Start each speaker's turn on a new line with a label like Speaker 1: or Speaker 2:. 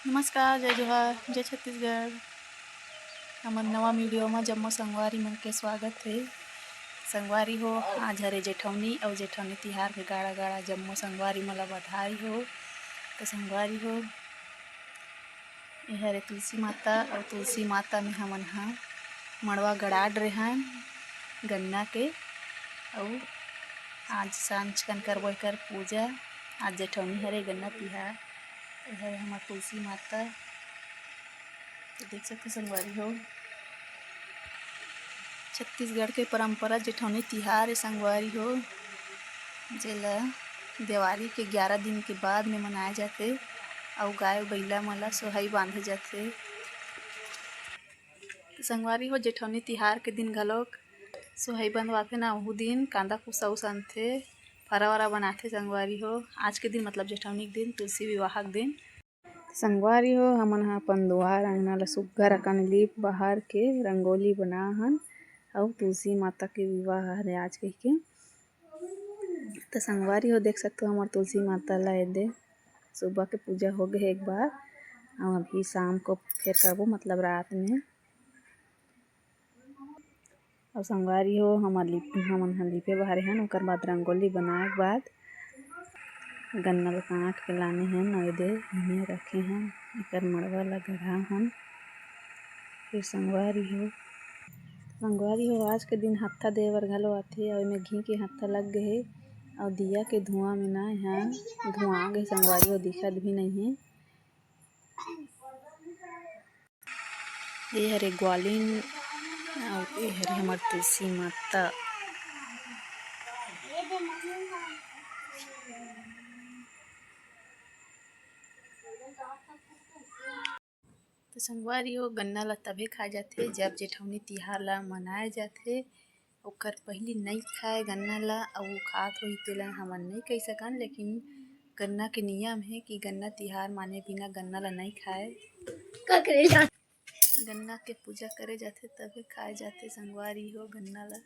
Speaker 1: नमस्कार, जय जोहार, जय छत्तीसगढ़। हमर नवा वीडियो में जम्मो संगवारी मन के स्वागत है। संगवारी हो, आज हरे जेठवनी और जेठवनी तिहार के गाड़ा गाड़ा जम्मो संगवारी मन ला बधाई हो। तो संगवारी हो, ये हरे तुलसी माता और तुलसी माता में हमन हा मड़वा गड़ाड रेहन गन्ना के। और आज सांझ कन करबो कर पूजा। आज जेठवनी हरे गन्ना तिहार, है हमार तुलसी माता। तो देख सकते संगवारी हो, छत्तीसगढ़ के परंपरा जेठवनी तिहार है संगवारी हो, जेला दिवाली के 11 दिन के बाद में मनाए जाते और गाय बैला मन ला सोहाई बांधे जाते। तो संगवारी हो, जेठवनी तिहार के दिन घलोक सोहाई बंधवाथे ना, वहू दिन कांदा कुसा उसानथे, फरा वरा बनाथे संगवारी हो। आज के दिन मतलब जेठवनी के दिन, तुलसी विवाह के दिन। संगवारी हो, हमन हा अपन दुआर अंगना ला सुग्घर अकन लीप बहार के रंगोली बनाहन और तुलसी माता के विवाह हरे आज कहिके। तो संगवारी हो, देख सकते हो हमार तुलसी माता ला एदे सुबह के पूजा हो गए एक बार, और अभी शाम को फिर करबो मतलब रात में। और संगवारी हो, हमन हा लिपे बहारे हन, ओकर बाद रंगोली बनाए के बाद गन्ना ला काट के लाने हन और एदे इमे रखे हन, एकर मड़वा ला गढ़ा हन। फिर संगवारी हो, आज के दिन हत्था दे बर घलो आथे और एमे घी के हत्था लग गए हे और दिया के धुआं में ना यहाँ धुआं गए संगवारी हो, दिखत भी नहीं है। ये हरे ग्वालिन और ये हरे हमार तुलसी माता। तो संगवारी हो, गन्ना ला तभे खाए जाथे जब जेठवनी तिहार ला मनाए जाथे। ओकर पहली नहीं खाए गन्ना ला, और खात होई तेला हमन नहीं कह सकन, लेकिन गन्ना के नियम है कि गन्ना तिहार माने बिना गन्ना ला नहीं खाए। गन्ना के पूजा करे जाथे तबे खाए जाथे संगवारी हो गन्ना ला।